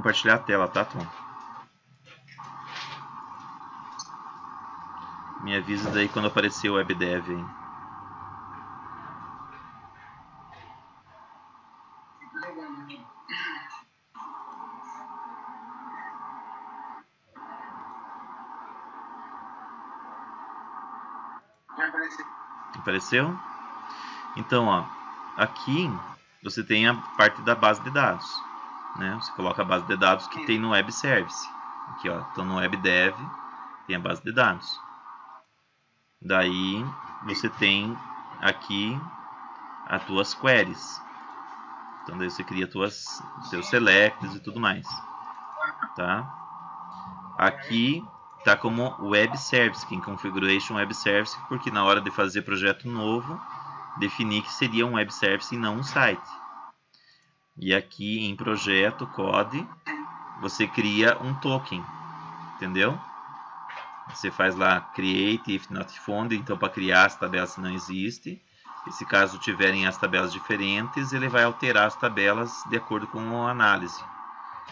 compartilhar a tela, tá, Tom? Me avisa daí quando aparecer o WebDev aí. Apareceu? Então, ó, aqui você tem a parte da base de dados, né? Você coloca a base de dados que tem no Web Service. Aqui, ó, então no WebDev tem a base de dados. Daí você tem aqui as tuas queries. Então daí você cria teus selects e tudo mais, tá? Aqui tá como Web Service, que em Configuration Web Service, porque na hora de fazer projeto novo, definir que seria um Web Service e não um site. E aqui em Projeto Code, você cria um token, entendeu? Você faz lá Create If Not Found, então para criar as tabelas se não existe. E se caso tiverem as tabelas diferentes, ele vai alterar as tabelas de acordo com a análise.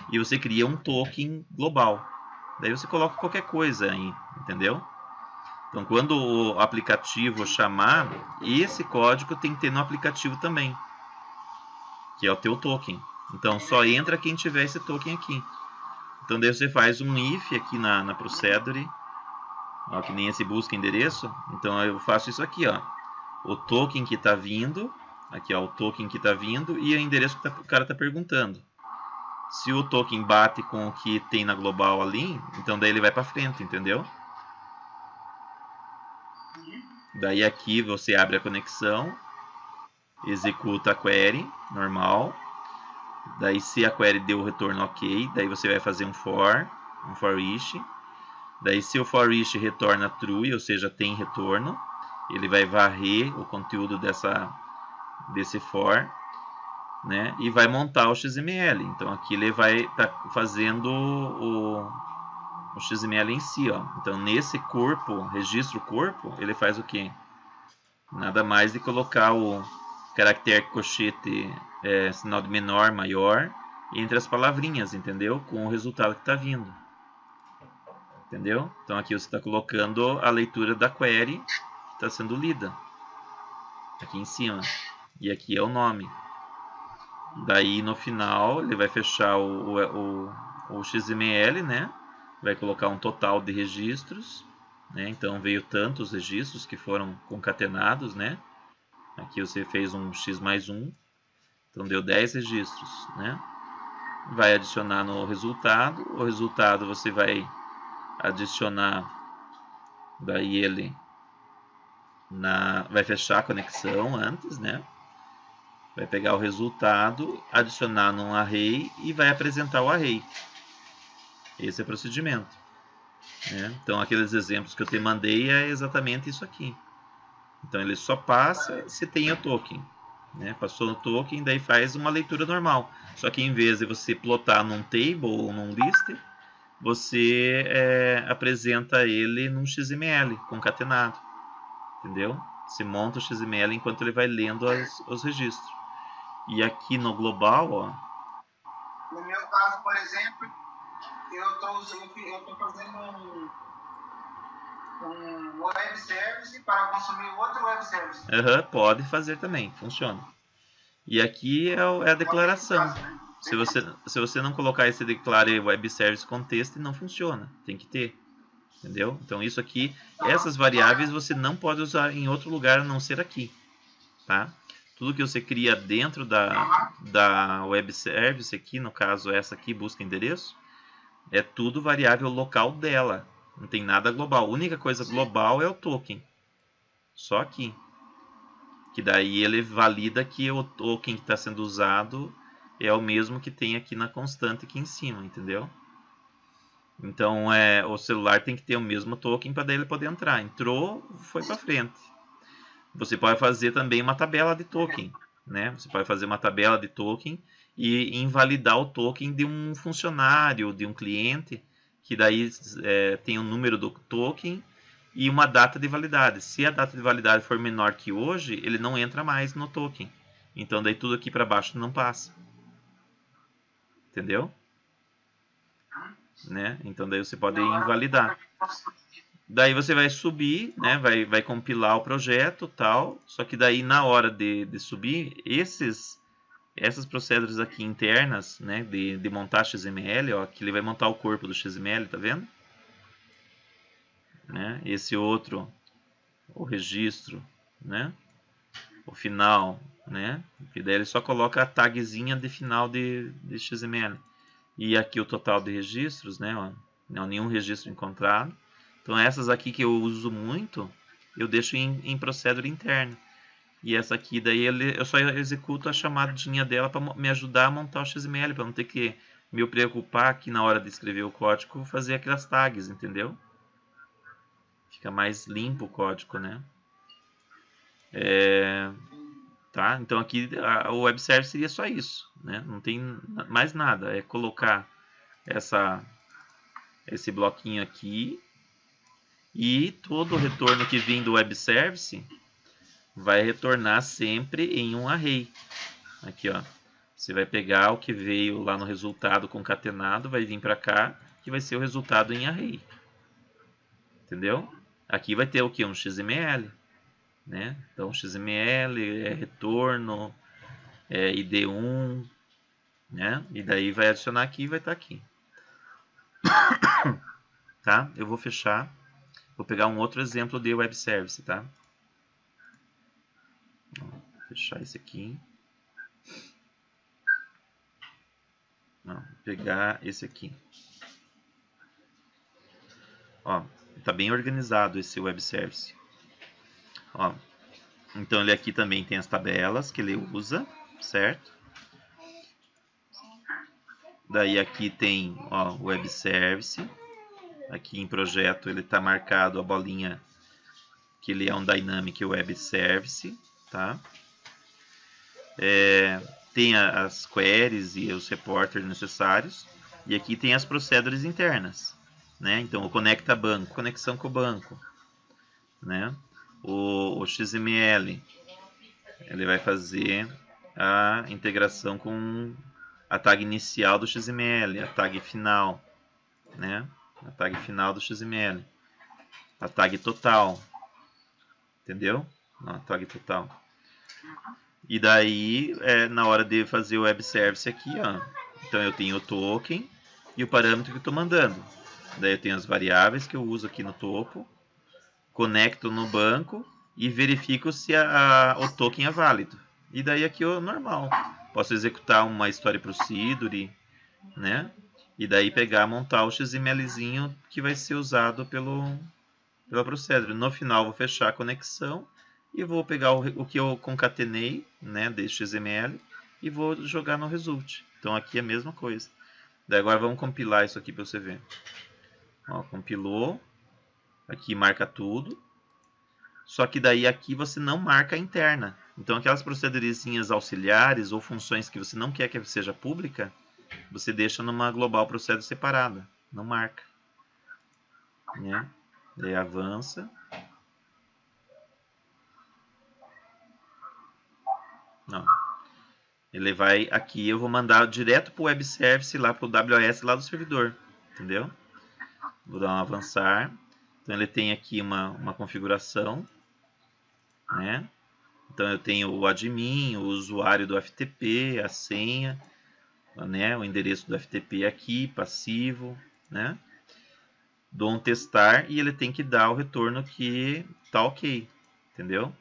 E você cria um token global. Daí você coloca qualquer coisa aí, entendeu? Então quando o aplicativo chamar, esse código tem que ter no aplicativo também, que é o teu token. Então só entra quem tiver esse token aqui. Então daí você faz um if aqui na procedure, ó, que nem esse busca endereço. Então eu faço isso aqui, ó, o token que está vindo, aqui ó, o token que está vindo e o endereço que o cara está perguntando. Se o token bate com o que tem na global ali, então daí ele vai para frente, entendeu? Daí aqui você abre a conexão, executa a query normal. Daí se a query deu o retorno ok, daí você vai fazer um for each. Daí se o for each retorna true, ou seja, tem retorno, ele vai varrer o conteúdo desse for, né, e vai montar o XML. Então aqui ele vai estar fazendo o XML em si, ó. Então nesse corpo, registro corpo, ele faz o quê? Nada mais de colocar o caractere cochete, sinal de menor, maior, entre as palavrinhas, entendeu? Com o resultado que está vindo. Entendeu? Então aqui você está colocando a leitura da query que está sendo lida. Aqui em cima. E aqui é o nome. Daí no final ele vai fechar o XML, né? Vai colocar um total de registros, né? Então veio tantos registros que foram concatenados, né? Aqui você fez um x mais 1, então deu 10 registros, né? Vai adicionar no resultado, o resultado você vai adicionar, daí ele vai fechar a conexão antes, né? Vai pegar o resultado, adicionar num array e vai apresentar o array. Esse é o procedimento, né? Então aqueles exemplos que eu te mandei é exatamente isso aqui. Então ele só passa se tem o token, né? Passou no token, daí faz uma leitura normal. Só que em vez de você plotar num table ou num list, você apresenta ele num XML concatenado, entendeu? Você monta o XML enquanto ele vai lendo os registros. E aqui no global, ó. No meu caso, por exemplo, eu estou fazendo um web service para consumir outro web service. Pode fazer também, funciona. E aqui é a declaração. Se você não colocar esse declare web service contexto, não funciona. Tem que ter. Entendeu? Então isso aqui, essas variáveis você não pode usar em outro lugar a não ser aqui. Tá? Tudo que você cria dentro da web service aqui, no caso essa aqui, busca endereço, é tudo variável local dela. Não tem nada global. A única coisa global é o token. Só aqui. Que daí ele valida que o token que está sendo usado é o mesmo que tem aqui na constante aqui em cima, entendeu? Então o celular tem que ter o mesmo token para daí ele poder entrar. Entrou, foi para frente. Você pode fazer também uma tabela de token, né? Você pode fazer uma tabela de token e invalidar o token de um funcionário, de um cliente, que daí tem o número do token e uma data de validade. Se a data de validade for menor que hoje, ele não entra mais no token. Então daí tudo aqui para baixo não passa. Entendeu? né? Então daí você pode invalidar. Daí você vai subir, né? Vai compilar o projeto, tal. Só que daí na hora de subir essas procedures aqui internas, né? De montar XML, ó, que ele vai montar o corpo do XML, tá vendo? Né? Esse outro, o registro, né? O final, né? E daí ele só coloca a tagzinha de final de XML. E aqui o total de registros, né? Ó, não, nenhum registro encontrado. Então essas aqui que eu uso muito, eu deixo em procedure interna. E essa aqui daí eu só executo a chamadinha dela para me ajudar a montar o XML, para não ter que me preocupar aqui na hora de escrever o código fazer aquelas tags, entendeu? Fica mais limpo o código, né? Tá? Então aqui o web service seria só isso, né? Não tem mais nada, é colocar esse bloquinho aqui e todo o retorno que vem do web service vai retornar sempre em um array. Aqui, ó, você vai pegar o que veio lá no resultado concatenado, vai vir para cá, que vai ser o resultado em array. Entendeu? Aqui vai ter o que? Um XML, né? Então XML é retorno, é ID1, né? E daí vai adicionar aqui e vai estar aqui. Tá? Eu vou fechar. Vou pegar um outro exemplo de web service, tá? Vou fechar esse aqui. Não, vou pegar esse aqui. Ó, tá bem organizado esse web service. Ó, então ele aqui também tem as tabelas que ele usa, certo? Daí aqui tem, ó, o web service. Aqui em projeto ele está marcado a bolinha que ele é um Dynamic Web Service, tá? Tem as queries e os reporters necessários. E aqui tem as procedures internas, né? Então o conecta banco, conexão com o banco, né? O XML, ele vai fazer a integração com a tag inicial do XML, a tag final, né? A tag final do XML, a tag total, entendeu? A tag total. E daí, na hora de fazer o web service aqui, ó, então eu tenho o token e o parâmetro que eu estou mandando. Daí eu tenho as variáveis que eu uso aqui no topo, conecto no banco e verifico se o token é válido. E daí aqui é o normal. Posso executar uma story procedure, né? E daí pegar, montar o XMLzinho que vai ser usado pela procedure. No final vou fechar a conexão e vou pegar o que eu concatenei, né, desse XML e vou jogar no result. Então aqui é a mesma coisa. Daí agora vamos compilar isso aqui para você ver. Ó, compilou. Aqui marca tudo. Só que daí aqui você não marca a interna. Então aquelas procedurezinhas auxiliares ou funções que você não quer que seja pública, você deixa numa global procedure separada. Não marca. Né? Daí avança. Não. Ele vai aqui, eu vou mandar direto para o web service, lá para o WS lá do servidor. Entendeu? Vou dar um avançar. Então ele tem aqui uma configuração, né? Então eu tenho o admin, o usuário do FTP, a senha, né? O endereço do FTP aqui, passivo, né? Dou um testar e ele tem que dar o retorno que tá ok, entendeu?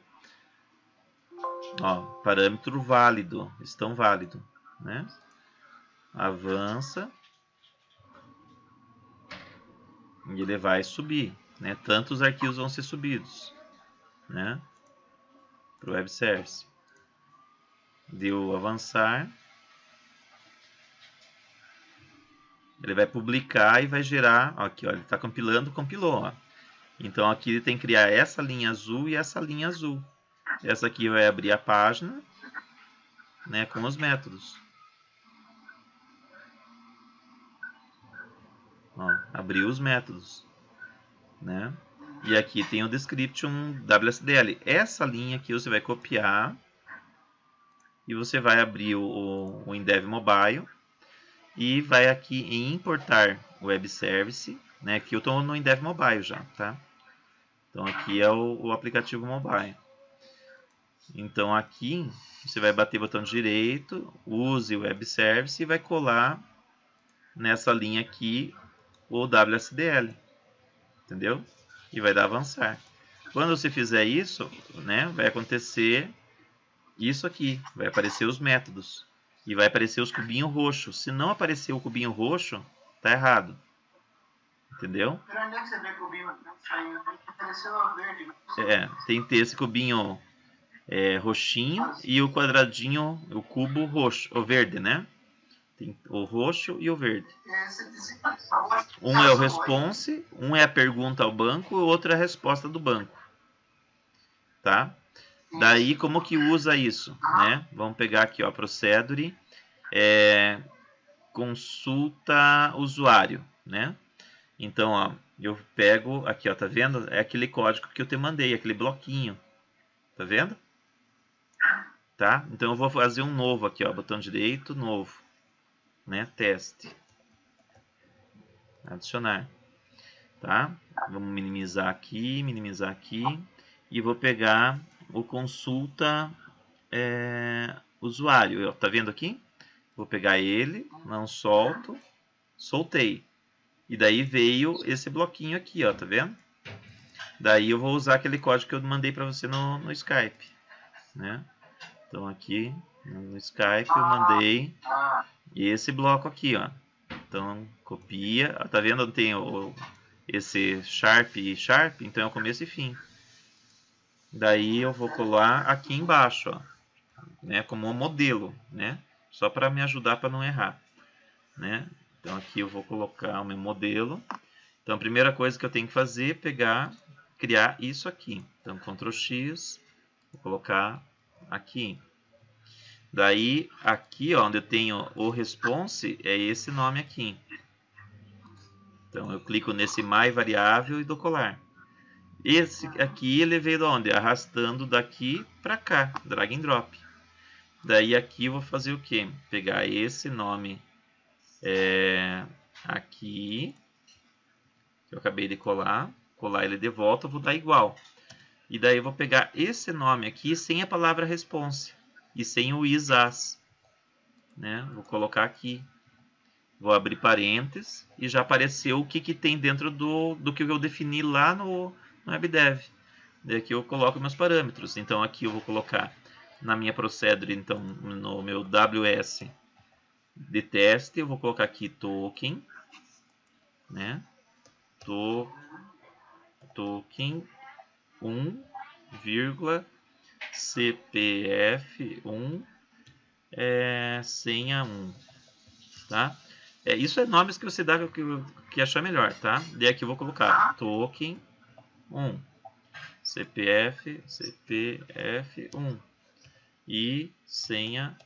Ó, parâmetro válido, estão válido, né? Avança e ele vai subir, né? Tantos arquivos vão ser subidos, né? Para o web service. Deu avançar. Ele vai publicar e vai gerar. Ó, aqui, ó, ele está compilando, compilou. Ó. Então aqui ele tem que criar essa linha azul e essa linha azul. Essa aqui vai abrir a página, né, com os métodos. Ó, abriu os métodos, né? E aqui tem o description WSDL. Essa linha aqui você vai copiar e você vai abrir o Endev Mobile e vai aqui em importar web service, né? Aqui eu estou no Endev Mobile já, tá? Então aqui é o aplicativo mobile. Então aqui você vai bater o botão direito, use o web service e vai colar nessa linha aqui o WSDL, entendeu? E vai dar avançar. Quando você fizer isso, né, vai acontecer isso aqui, vai aparecer os métodos e vai aparecer os cubinhos roxos. Se não aparecer o cubinho roxo, tá errado. Entendeu? Onde é que você vê cubinho saindo? Tem que aparecer o verde. Tem que ter esse cubinho roxinho e o quadradinho, o cubo roxo, o verde, né? Tem o roxo e o verde. Um é o response, um é a pergunta ao banco, o outro é a resposta do banco. Tá? Daí, como que usa isso? Né? Vamos pegar aqui, ó, procedure, consulta usuário, né? Então, ó, eu pego aqui, ó, tá vendo? É aquele código que eu te mandei, aquele bloquinho. Tá vendo? Tá? Então eu vou fazer um novo aqui, ó, botão direito, novo, né? Teste. Adicionar. Tá? Vamos minimizar aqui e vou pegar o consulta usuário. Ó, tá vendo aqui? Vou pegar ele, não solto, soltei. E daí veio esse bloquinho aqui, ó, tá vendo? Daí eu vou usar aquele código que eu mandei para você no Skype, né? Então aqui no Skype eu mandei esse bloco aqui, ó. Então copia, tá vendo onde tem esse Sharp e Sharp? Então é o começo e fim. Daí eu vou colar aqui embaixo, ó, né? Como um modelo, né? Só para me ajudar para não errar, né? Então aqui eu vou colocar o meu modelo. Então a primeira coisa que eu tenho que fazer é pegar, criar isso aqui. Então Ctrl X, vou colocar aqui. Daí aqui, ó, onde eu tenho o response, é esse nome aqui. Então eu clico nesse my variável e dou colar. Esse aqui ele veio de onde? Arrastando daqui para cá, drag and drop. Daí aqui eu vou fazer o que? Pegar esse nome aqui, que eu acabei de colar ele de volta, eu vou dar igual. E daí eu vou pegar esse nome aqui sem a palavra response e sem o is-as, né? Vou colocar aqui, vou abrir parênteses e já apareceu o que tem dentro do que eu defini lá no WebDev. Daí aqui eu coloco meus parâmetros. Então aqui eu vou colocar na minha procedure, então no meu WS de teste, eu vou colocar aqui token, né? Token 1, CPF 1, senha 1, tá? Isso é nomes que você dá que achar melhor, tá? Daí aqui eu vou colocar token 1, CPF 1 e senha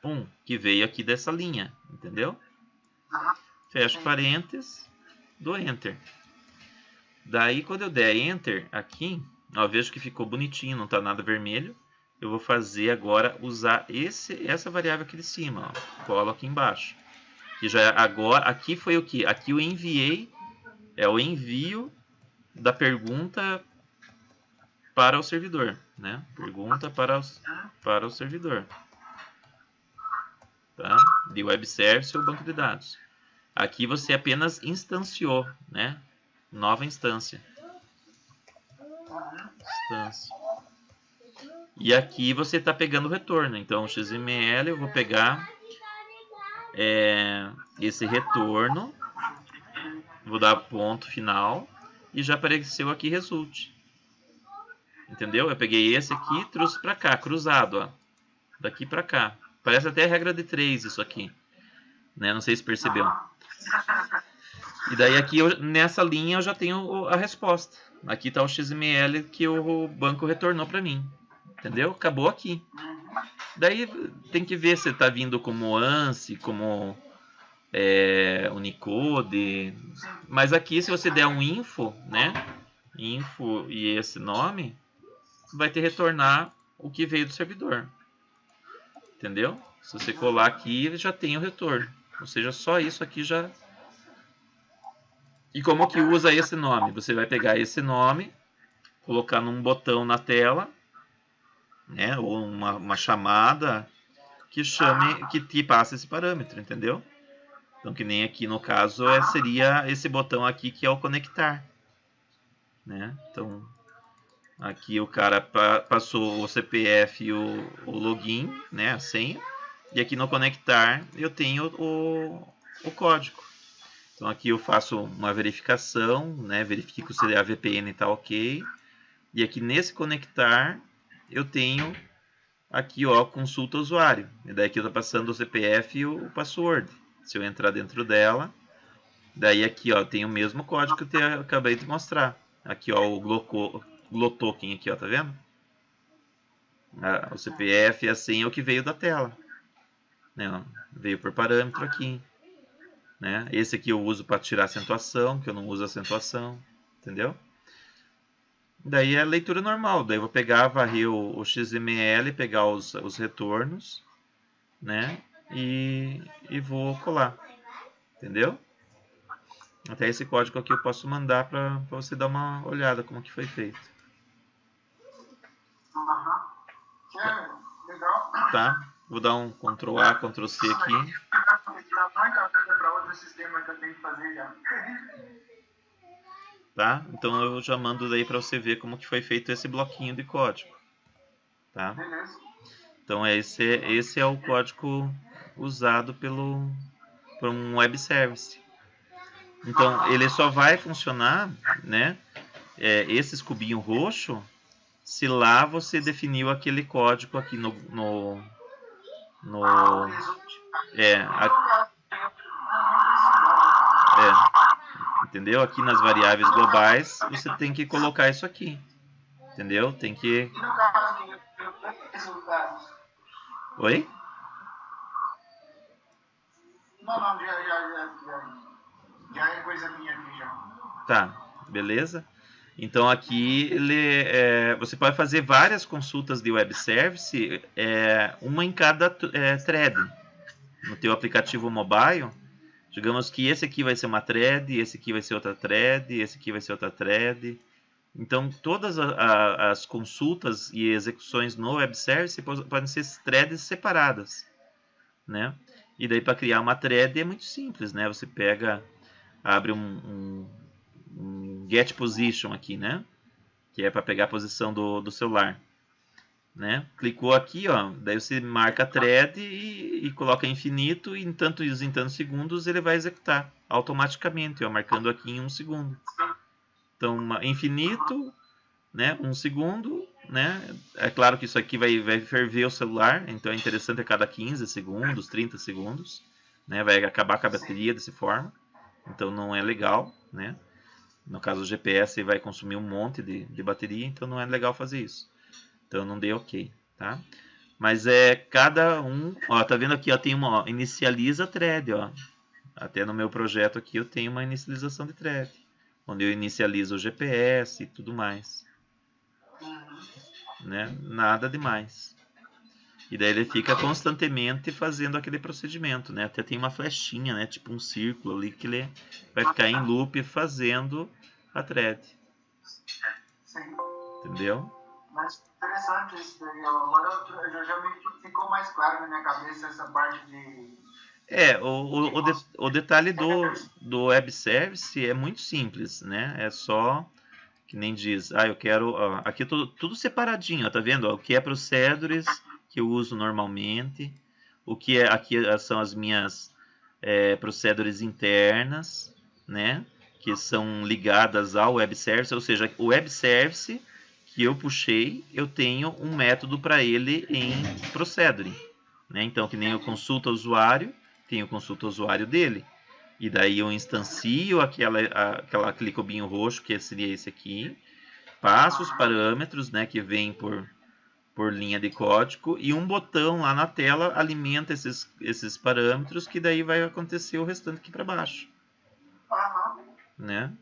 1, que veio aqui dessa linha, entendeu? Fecho parênteses, dou Enter. Daí quando eu der Enter aqui, ó, vejo que ficou bonitinho, não está nada vermelho. Eu vou fazer agora usar essa variável aqui de cima, ó, colo aqui embaixo. Que já agora, aqui foi o que? Aqui eu enviei, o envio da pergunta para o servidor, né? Pergunta para o servidor, tá? De web service ou banco de dados. Aqui você apenas instanciou, né? Nova instância. E aqui você está pegando o retorno. Então, XML, eu vou pegar esse retorno, vou dar ponto final e já apareceu aqui result. Entendeu? Eu peguei esse aqui e trouxe para cá, cruzado, ó, daqui para cá. Parece até a regra de 3 isso aqui, né? Não sei se percebeu. E daí aqui nessa linha eu já tenho a resposta. Aqui está o XML que o banco retornou para mim. Entendeu? Acabou aqui. Daí tem que ver se está vindo como ANSI, como Unicode. Mas aqui se você der um info, né? Info e esse nome, vai te retornar o que veio do servidor. Entendeu? Se você colar aqui, ele já tem o retorno. Ou seja, só isso aqui já... E como que usa esse nome? Você vai pegar esse nome, colocar num botão na tela, né? Ou uma chamada que chame, que te passe esse parâmetro, entendeu? Então, que nem aqui no caso, seria esse botão aqui que é o conectar, né? Então, aqui o cara passou o CPF e o login, né? A senha. E aqui no conectar eu tenho o código. Então aqui eu faço uma verificação, né? Verifico se a VPN está ok. E aqui nesse conectar eu tenho aqui, ó, consulta usuário. E daí aqui eu estou passando o CPF e o password. Se eu entrar dentro dela, daí aqui, ó, tem o mesmo código que eu acabei de mostrar. Aqui, ó, o GloToken aqui, ó, tá vendo? O CPF e a senha é o que veio da tela, né? Ó, veio por parâmetro aqui, né? Esse aqui eu uso para tirar acentuação, que eu não uso acentuação, entendeu? Daí é leitura normal, daí eu vou pegar, varrer o XML, pegar os retornos, né? E vou colar, entendeu? Até esse código aqui eu posso mandar para você dar uma olhada como que foi feito. Legal. Tá? Vou dar um Ctrl A, Ctrl C aqui. Para outro sistema que eu tenho que fazer já. Tá? Então eu já mando daí para você ver como que foi feito esse bloquinho de código. Tá? Beleza. Então esse é o código usado por um web service. Então ele só vai funcionar, né? Esses cubinhos roxos, se lá você definiu aquele código aqui entendeu? Aqui nas variáveis globais você tem que colocar isso aqui, entendeu? Tem que... E no caso de resultados? Oi? Não, já é coisa minha aqui já. Tá, beleza? Então aqui você pode fazer várias consultas de web service, uma em cada thread. No teu aplicativo mobile, digamos que esse aqui vai ser uma thread, esse aqui vai ser outra thread, esse aqui vai ser outra thread. Então todas as consultas e execuções no web service podem ser threads separadas, né? E daí para criar uma thread é muito simples, né? Você abre um get position aqui, né? Que é para pegar a posição do celular, né? Clicou aqui, ó, daí você marca a thread e coloca infinito e em tantos segundos ele vai executar automaticamente, ó, marcando aqui em 1 segundo. Então, infinito, né? 1 segundo, né? É claro que isso aqui vai ferver o celular, então é interessante a cada 15 segundos, 30 segundos, né? Vai acabar com a bateria dessa forma, então não é legal, né? No caso o GPS vai consumir um monte de bateria, então não é legal fazer isso. Então eu não dei ok, tá? Mas cada um, ó, tá vendo aqui, ó, tem uma, ó, inicializa thread, ó. Até no meu projeto aqui eu tenho uma inicialização de thread, onde eu inicializo o GPS e tudo mais, né? Nada demais. E daí ele fica constantemente fazendo aquele procedimento, né? Até tem uma flechinha, né? Tipo um círculo ali que ele vai ficar em loop fazendo a thread. Sim. Entendeu? Mas interessante isso daí. Agora já me ficou mais claro na minha cabeça essa parte de... O detalhe do web service é muito simples, né? É só que nem diz, eu quero, ó, aqui tudo separadinho, ó, tá vendo? Ó, o que é procedures que eu uso normalmente, o que aqui são as minhas procedures internas, né? Que são ligadas ao web service, ou seja, o web service que eu puxei, eu tenho um método para ele em procedure, né? Então, que nem eu consulta usuário, tenho consulta usuário dele. E daí eu instancio aquele cubinho roxo, que seria esse aqui, passo os parâmetros, né, que vem por linha de código, e um botão lá na tela alimenta esses parâmetros, que daí vai acontecer o restante aqui para baixo. Né?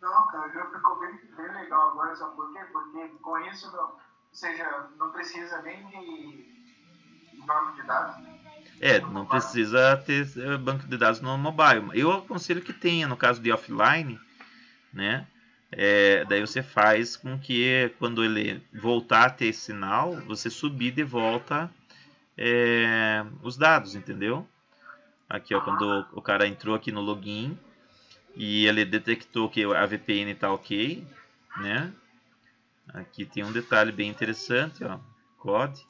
Não, cara, já ficou bem legal agora, sabe por quê? Porque com isso, não precisa nem de banco de dados. Não precisa ter banco de dados no mobile. Eu aconselho que tenha, no caso de offline, né? Daí você faz com que quando ele voltar a ter sinal, você subir de volta os dados, entendeu? Aqui, ó, quando o cara entrou aqui no login e ele detectou que a VPN está ok, né? Aqui tem um detalhe bem interessante, ó, COD.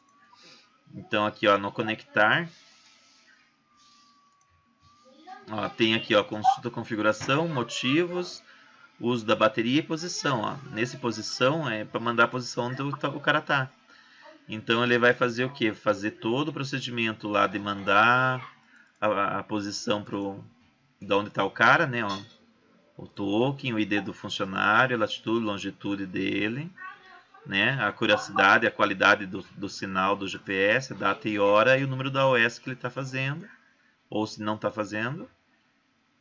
Então aqui, ó, no conectar, ó, tem aqui, ó, consulta configuração, motivos, uso da bateria e posição, ó. Nesse posição é para mandar a posição onde o cara tá. Então ele vai fazer o que? Fazer todo o procedimento lá de mandar a posição da onde está o cara, né? Ó, o token, o ID do funcionário, a latitude, longitude dele, né? A curiosidade, a qualidade do sinal do GPS, a data e hora e o número da OS que ele está fazendo, ou se não está fazendo.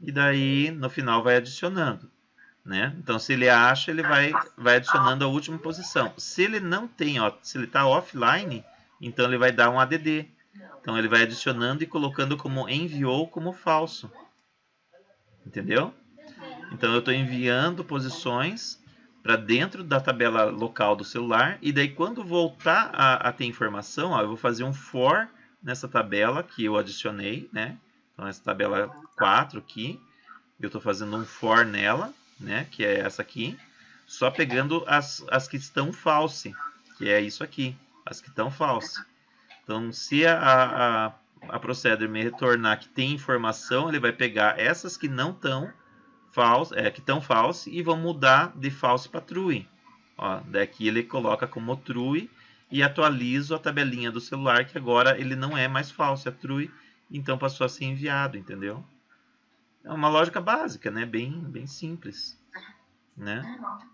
E daí no final vai adicionando. Né? Então, se ele acha, ele vai adicionando a última posição. Se ele não tem, ó, se ele está offline, então ele vai dar um ADD. Então, ele vai adicionando e colocando como enviou como falso. Entendeu? Então, eu estou enviando posições para dentro da tabela local do celular. E daí, quando voltar a ter informação, ó, eu vou fazer um for nessa tabela que eu adicionei. Né? Então, essa tabela 4 aqui. Eu estou fazendo um for nela. Né, que é essa aqui, só pegando as que estão false, que é isso aqui, as que estão false. Então, se a procedure me retornar que tem informação, ele vai pegar essas que não estão false, que estão false e vão mudar de false para true. Ó, daqui ele coloca como true e atualiza a tabelinha do celular que agora ele não é mais false, é true, então passou a ser enviado, entendeu? É uma lógica básica, né? Bem simples, né?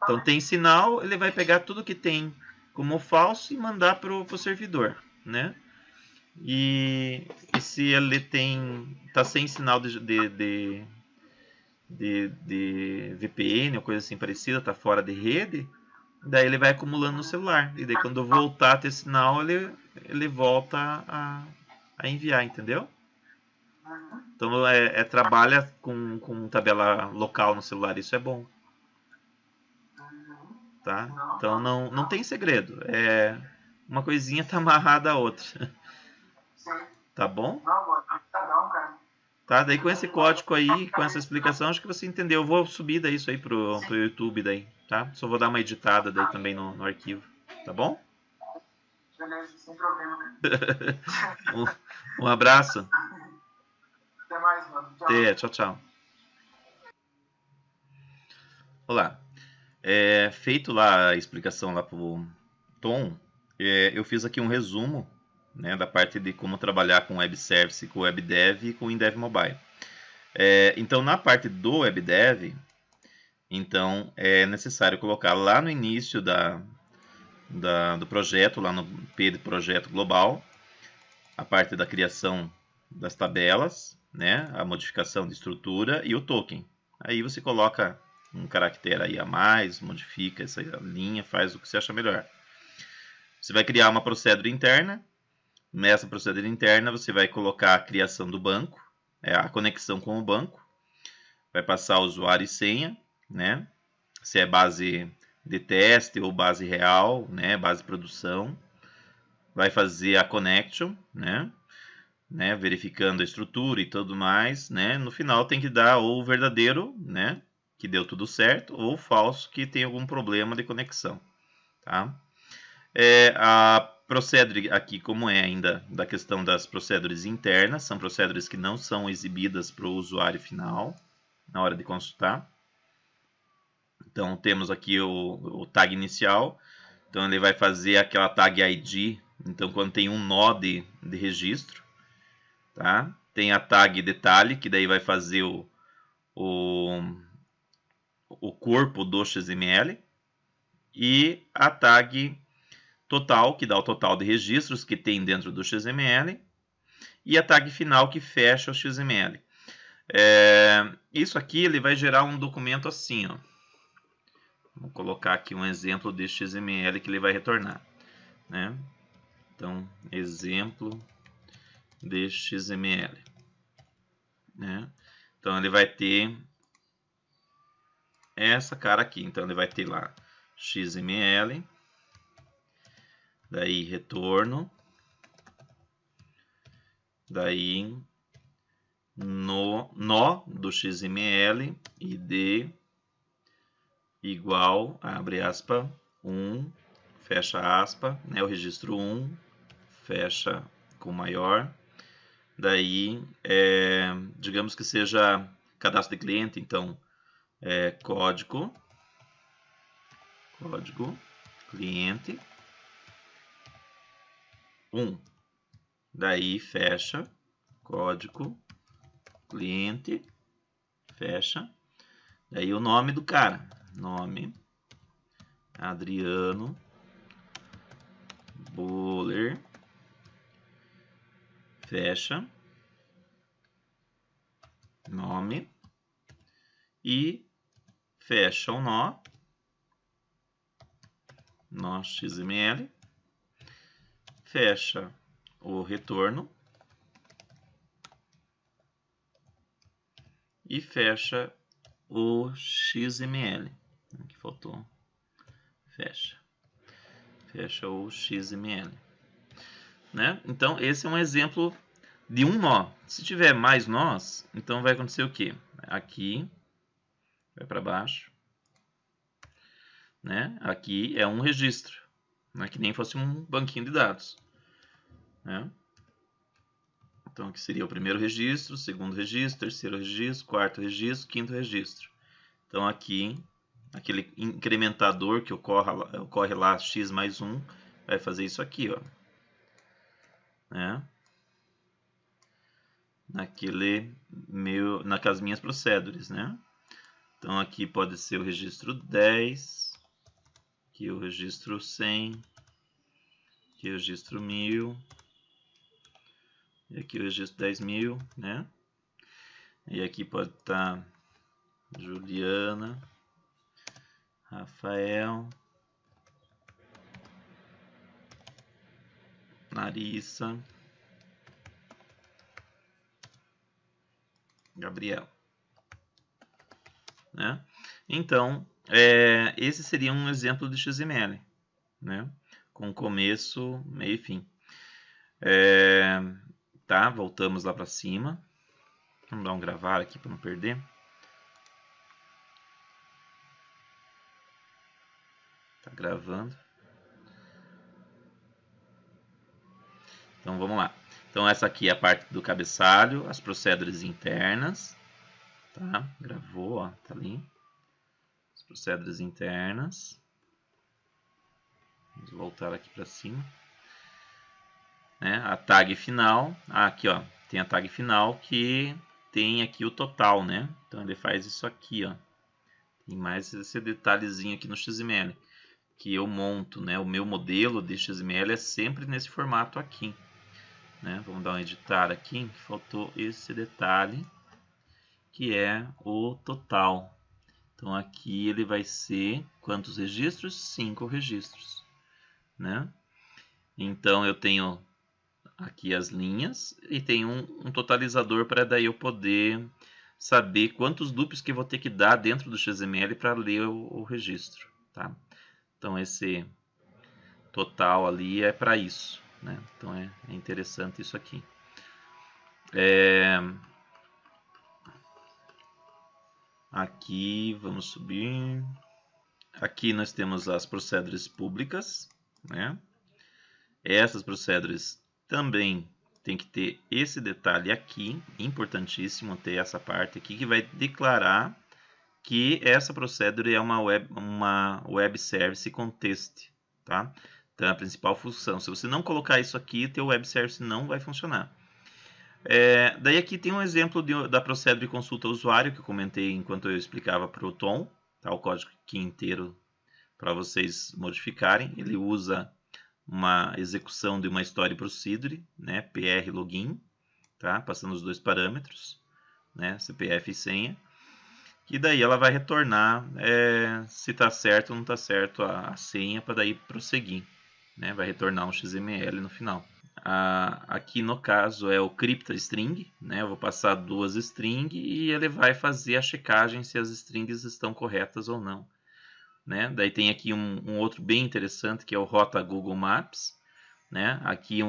Então tem sinal, ele vai pegar tudo que tem como falso e mandar para o servidor, né? E se ele tá sem sinal de VPN ou coisa assim parecida, tá fora de rede, daí ele vai acumulando no celular. E daí quando voltar a ter sinal, ele volta a enviar, entendeu? Então trabalha com tabela local no celular, isso é bom. Tá? Então não tem segredo. Uma coisinha tá amarrada à outra. Tá bom? Tá, daí com esse código aí, com essa explicação, acho que você entendeu. Eu vou subir daí isso aí pro YouTube daí, tá? Só vou dar uma editada daí também no arquivo. Tá bom? Beleza, sem problema. Um abraço. Até mais, mano. Tchau. Até, tchau. Olá. Feito lá a explicação lá pro Tom, eu fiz aqui um resumo, né, da parte de como trabalhar com Web Service, com Web Dev e com InDev Mobile. Então, na parte do Web Dev, então, é necessário colocar lá no início do projeto, lá no P de projeto global, a parte da criação das tabelas, né, a modificação de estrutura e o token. Aí você coloca um caractere aí a mais, modifica essa linha, faz o que você acha melhor. Você vai criar uma procedure interna. Nessa procedure interna você vai colocar a criação do banco, a conexão com o banco, vai passar usuário e senha, né? Se é base de teste ou base real, né? Base produção. Vai fazer a connection, né? Verificando a estrutura e tudo mais, né? No final tem que dar ou verdadeiro, né? Que deu tudo certo, ou falso, que tem algum problema de conexão, tá? A procedure aqui, como é ainda da questão das procedures internas, são procedures que não são exibidas para o usuário final na hora de consultar. Então temos aqui o tag inicial, então ele vai fazer aquela tag ID, então quando tem um nó de registro, tá? Tem a tag detalhe, que daí vai fazer o corpo do XML, e a tag total, que dá o total de registros que tem dentro do XML, e a tag final que fecha o XML. Isso aqui ele vai gerar um documento assim, ó. Vou colocar aqui um exemplo de XML que ele vai retornar, né? Então, exemplo de XML, né? Então ele vai ter essa cara aqui. Então ele vai ter lá XML, daí retorno, daí nó do XML, id igual, abre aspa, 1, fecha aspa, né, o registro 1, fecha com maior, daí, digamos que seja cadastro de cliente, então, código, cliente, 1, daí fecha, código, cliente, fecha, daí o nome do cara, nome, Adriano Boller, fecha, nome, e fecha o nó XML, fecha o retorno e fecha o XML. Aqui faltou. Fecha o XML. Né? Então, esse é um exemplo de um nó. Se tiver mais nós, então vai acontecer o quê? Aqui, vai para baixo. Né? Aqui é um registro. Não é que nem fosse um banquinho de dados. Né? Então, aqui seria o primeiro registro, segundo registro, terceiro registro, quarto registro, quinto registro. Então, aqui, aquele incrementador que ocorre lá, x mais 1, vai fazer isso aqui, ó. Né? Naquelas minhas procedures, né? Então, aqui pode ser o registro 10, aqui o registro 100, aqui o registro 1000, e aqui o registro 10.000, né? E aqui pode estar Juliana, Rafael, Larissa, Gabriel, né? Então, esse seria um exemplo de XML, né? Com começo, meio e fim. Tá, voltamos lá para cima. Vamos dar um gravar aqui para não perder. Tá gravando. Então vamos lá. Então essa aqui é a parte do cabeçalho, as procedures internas. Tá? Gravou, ó, tá ali. As procedures internas. Vamos voltar aqui para cima. Né? A tag final. Aqui, ó, tem a tag final que tem aqui o total, né? Então ele faz isso aqui, ó. Tem mais esse detalhezinho aqui no XML que eu monto, né? O meu modelo de XML é sempre nesse formato aqui, né? Vamos dar um editar aqui, faltou esse detalhe que é o total. Então aqui ele vai ser quantos registros? 5 registros, né? Então eu tenho aqui as linhas e tem um totalizador para daí eu poder saber quantos loops que eu vou ter que dar dentro do XML para ler o registro, tá? Então esse total ali é para isso, né? Então é interessante isso aqui. Aqui vamos subir. Aqui nós temos as procedures públicas, né? Essas procedures também tem que ter esse detalhe aqui, importantíssimo ter essa parte aqui, que vai declarar que essa procedure é uma web service context, tá? Então é a principal função. Se você não colocar isso aqui, teu web service não vai funcionar. Daí aqui tem um exemplo da procedure de consulta ao usuário que eu comentei enquanto eu explicava para o Tom, tá? O código aqui inteiro para vocês modificarem. Ele usa uma execução de uma story procedure, né? PR login, tá? Passando os dois parâmetros, né? CPF e senha. E daí ela vai retornar se está certo ou não está certo a senha para daí prosseguir, né? Vai retornar um XML no final. aqui no caso é o cryptostring, né? Eu vou passar 2 strings e ele vai fazer a checagem se as strings estão corretas ou não, né? Daí tem aqui um outro bem interessante que é o rota Google Maps, né? Aqui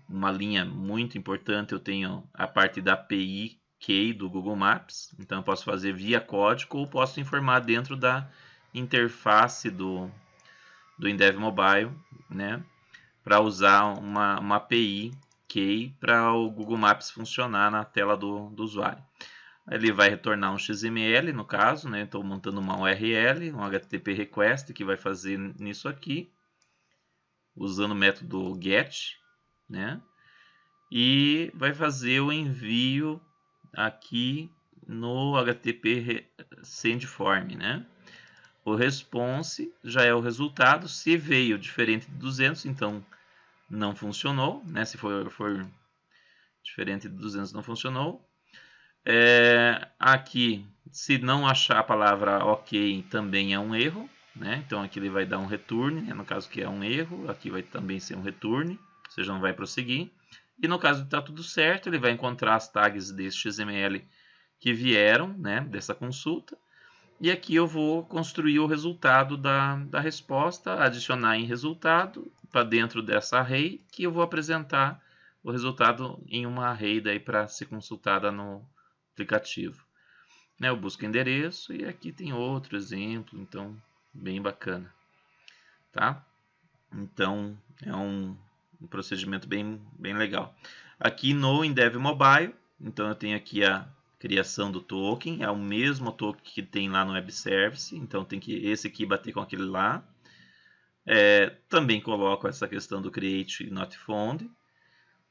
uma linha muito importante, eu tenho a parte da API Key do Google Maps, então eu posso fazer via código ou posso informar dentro da interface do Endeavor Mobile, né? Para usar uma API Key para o Google Maps funcionar na tela do usuário. Ele vai retornar um XML, no caso, né? Estou montando uma URL, um HTTP request que vai fazer nisso aqui, usando o método get, né? E vai fazer o envio aqui no HTTP sendForm, né? O response já é o resultado. Se veio diferente de 200, então não funcionou, né? Se for diferente de 200, não funcionou. Aqui, se não achar a palavra ok, também é um erro, né? Então aqui ele vai dar um return, né? No caso que é um erro, aqui vai também ser um return, ou seja, não vai prosseguir. E no caso de estar tudo certo, ele vai encontrar as tags desse XML que vieram, né, dessa consulta. E aqui eu vou construir o resultado da resposta, adicionar em resultado para dentro dessa array, que eu vou apresentar o resultado em uma array daí para ser consultada no aplicativo. Né, eu busco endereço e aqui tem outro exemplo, então bem bacana. Tá? Então é um procedimento bem legal. Aqui no Endeavor Mobile, então eu tenho aqui a criação do token, é o mesmo token que tem lá no Web Service, então tem que esse aqui bater com aquele lá. Também coloco essa questão do create not found,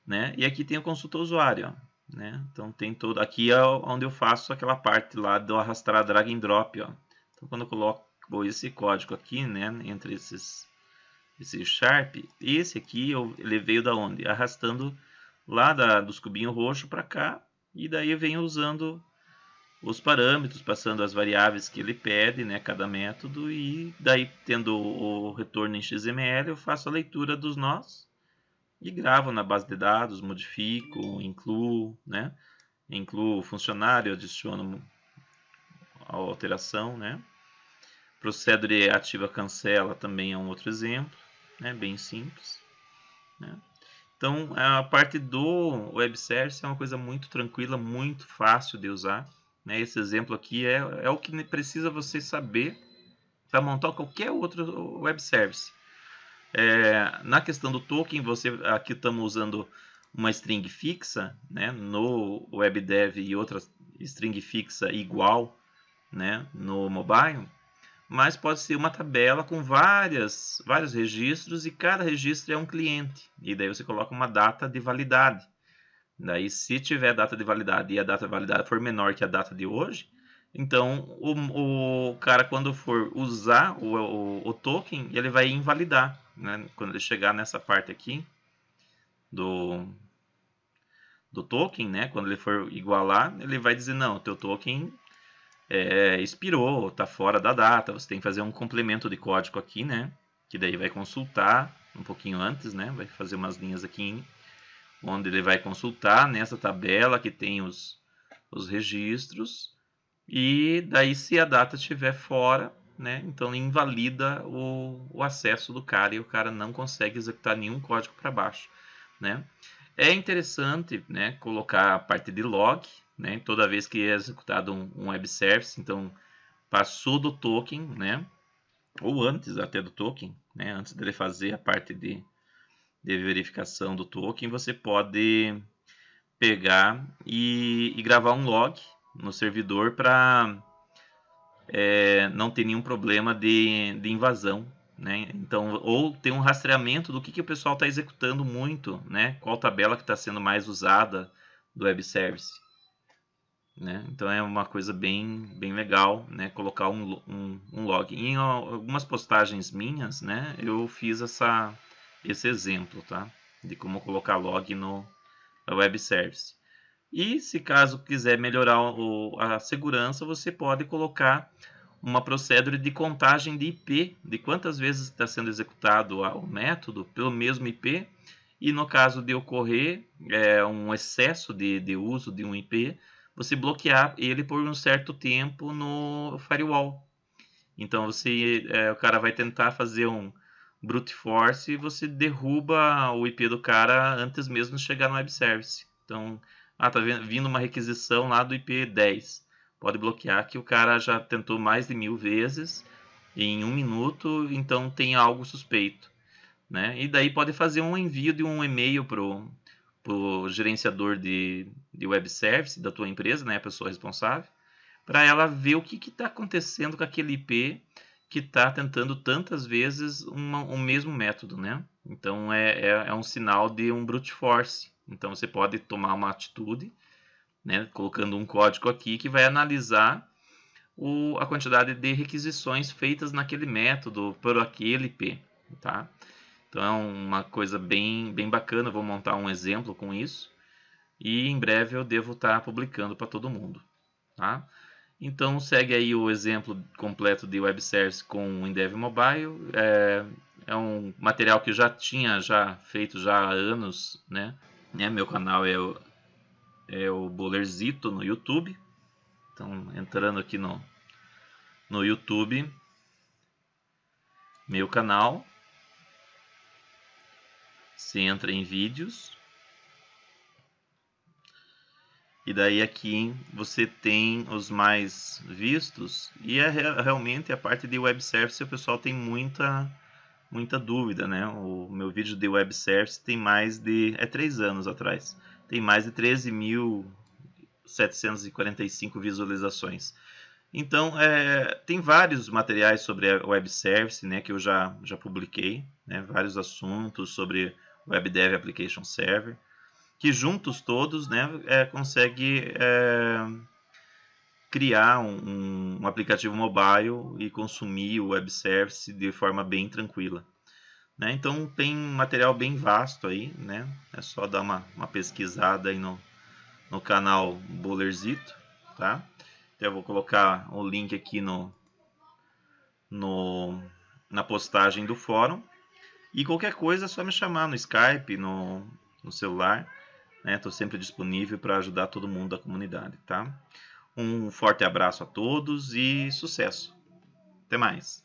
né? E aqui tem o consulta usuário, ó, né? Então tem todo aqui é onde eu faço aquela parte lá do arrastar drag and drop, ó. Então quando eu coloco esse código aqui, né, entre esse Sharp, esse aqui ele veio da onde? Arrastando lá dos cubinhos roxos para cá, e daí eu venho usando os parâmetros, passando as variáveis que ele pede, né, cada método, e daí tendo o retorno em XML, eu faço a leitura dos nós e gravo na base de dados, modifico, incluo, né, incluo o funcionário, adiciono a alteração, né. Procedure ativa cancela também é um outro exemplo, né, bem simples, né. Então, a parte do Web Service é uma coisa muito tranquila, muito fácil de usar, né. Esse exemplo aqui é o que precisa você saber para montar qualquer outro Web Service. Na questão do token, aqui estamos usando uma string fixa, né, no WebDev e outra string fixa igual, né, no mobile, mas pode ser uma tabela com vários registros e cada registro é um cliente. E daí você coloca uma data de validade. Daí, se tiver data de validade e a data de validade for menor que a data de hoje, então o cara, quando for usar o token, ele vai invalidar, né? Quando ele chegar nessa parte aqui do token, né? Quando ele for igualar, ele vai dizer, não, o teu token expirou, está fora da data, você tem que fazer um complemento de código aqui, né? Que daí vai consultar um pouquinho antes, né? Vai fazer umas linhas aqui, onde ele vai consultar nessa tabela que tem os registros, e daí se a data estiver fora, né? Então invalida o acesso do cara e o cara não consegue executar nenhum código para baixo, né? É interessante, né, colocar a parte de log, né, toda vez que é executado um web service, então passou do token, né, ou antes até do token, né, antes dele fazer a parte de verificação do token, você pode pegar e gravar um log no servidor para não ter nenhum problema de invasão, né? Então, ou ter um rastreamento do que o pessoal está executando muito, né? Qual tabela que está sendo mais usada do web service, né? Então é uma coisa bem legal, né? Colocar um log. Em algumas postagens minhas, né? Eu fiz esse exemplo, tá? De como colocar log no web service. E se caso quiser melhorar a segurança, você pode colocar uma procedure de contagem de IP, de quantas vezes está sendo executado o método pelo mesmo IP, E no caso de ocorrer um excesso de uso de um IP, você bloquear ele por um certo tempo no firewall. Então o cara vai tentar fazer um brute force e você derruba o IP do cara antes mesmo de chegar no web service. Então, tá vindo uma requisição lá do IP 10. Pode bloquear que o cara já tentou mais de 1000 vezes em 1 minuto, então tem algo suspeito, né? E daí pode fazer um envio de um e-mail pro gerenciador de web service da tua empresa, né, a pessoa responsável, para ela ver o que está acontecendo com aquele IP que está tentando tantas vezes o mesmo método, né? Então é um sinal de um brute force. Então você pode tomar uma atitude, né, colocando um código aqui que vai analisar a quantidade de requisições feitas naquele método por aquele IP, tá? Então é uma coisa bem bacana. Eu vou montar um exemplo com isso e em breve eu devo estar publicando para todo mundo, tá? Então segue aí o exemplo completo de web service com o Endeavor Mobile. É um material que eu já tinha feito há anos, né? Meu canal é o Bolerzito no YouTube. Então entrando aqui no YouTube, meu canal, você entra em vídeos. E daí aqui você tem os mais vistos e realmente a parte de web service o pessoal tem muita dúvida, né? O meu vídeo de web service tem mais de 3 anos atrás, tem mais de 13.745 visualizações. Então tem vários materiais sobre a web service, né, que eu já publiquei, né, vários assuntos sobre Web Dev Application Server, que juntos todos, né, consegue criar um aplicativo mobile e consumir o web service de forma bem tranquila, né? Então tem material bem vasto aí, né? É só dar uma pesquisada aí no canal Bolerzito, tá? Então eu vou colocar o link aqui na postagem do fórum. E qualquer coisa é só me chamar no Skype, no celular, né? Estou sempre disponível para ajudar todo mundo da comunidade, tá? Um forte abraço a todos e sucesso! Até mais!